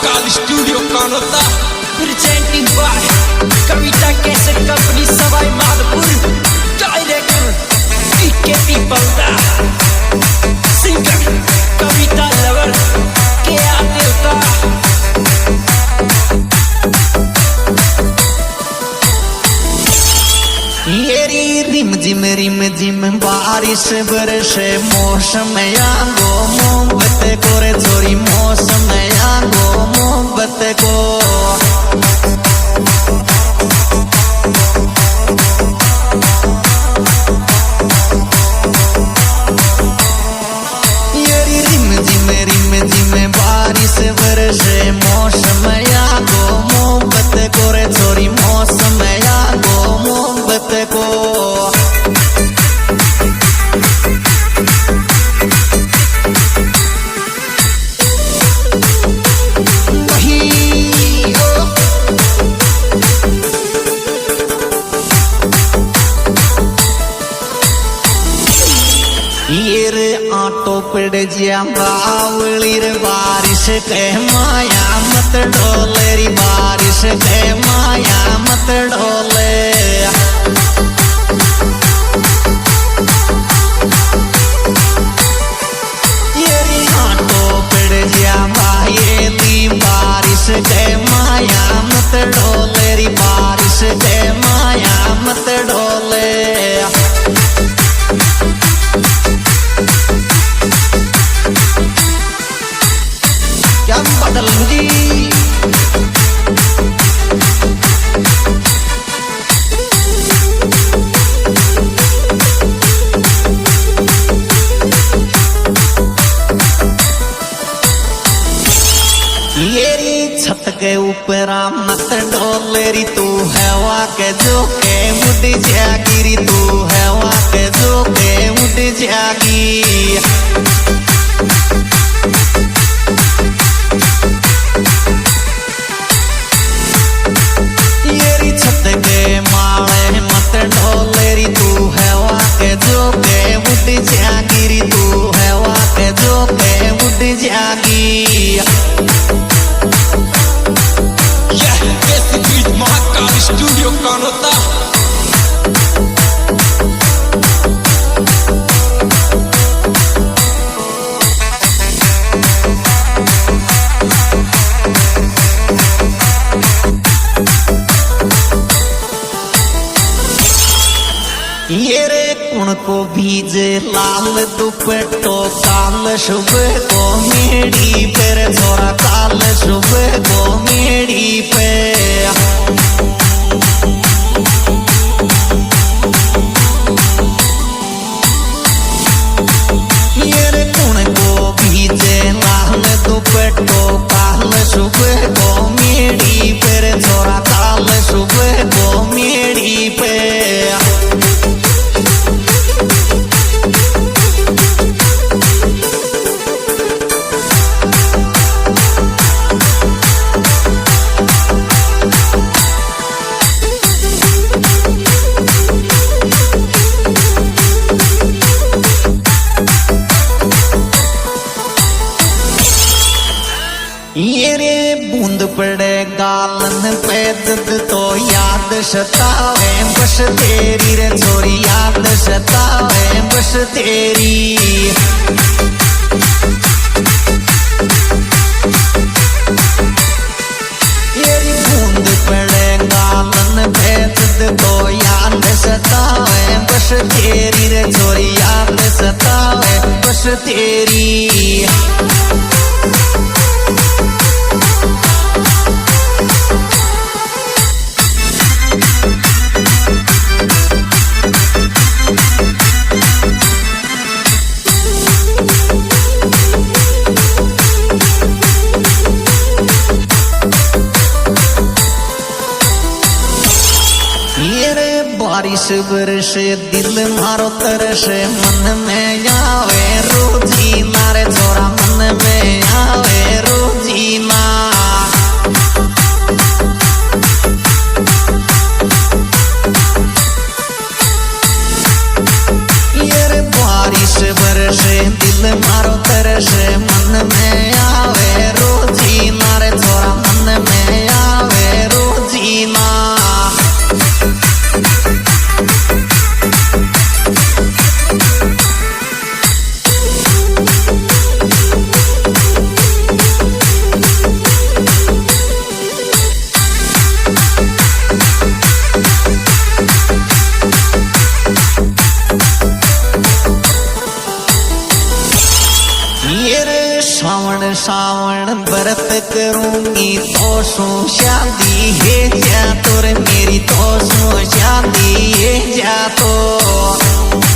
Mahakal studio Kanota presenting by Kavita cassette company Sawai Madhopur director के Pipalda singer कविता lover के देवता रिम झिम बारिश बरसे मौसम आगो मोहब्बत कोरे चोरी मौसम आगो मोहब्बत को रिम झिम बारिश बरसे मौसम आगो मोहब्बत कोरे चोरी मौसम आगो मोहब्बत को आटो पड़ जिया बावलीर बारिश के माया मत डोले री बारिश के माया मत डोले ये आटो पड़ जिया बायेली बारिश के माया मत डोले री बारिश के माया मत डोले छत के ऊपर मत डोलेरी तू हवा के जो के उड़ जागिरी तू हवा के जो के उड़ जागी येरी छत के माले मत डोलेरी तू हवा के जो के उड़ जागिरी तू हवा के जो के उड़ जागी महाकाल स्टूडियो कानोता ये रे कुण को भीजे लाल दुपट्टो काल सुबह को मेड़ी पर छोरा काल सुबह को मेड़ी पे ये रे कुण को भीजे लाल दुपट्टो काल सुबह को मेड़ी पर छोरा काल सुबह को मेड़ी पे ये रे बूंद पड़े गालन पे दर्द तो याद सतावे बस तेरी रे छोरी याद सतावे बस तेरी ये बूंद पड़े गालन पे दर्द तो याद सतावे बस तेरी रे छोरी याद सतावे बस तेरी बारिश बरसे दिल मारो तरसे मन में आवे रोजी मारे छोरा मन में आवे रोजी माँ ये बारिश बरसे दिल मारो तरसे मन में आवे रोजी मारे छोरा सावण सावण व्रत करूंगी तो सु शादी है जा तोर मेरी तो सु शादी है जा तो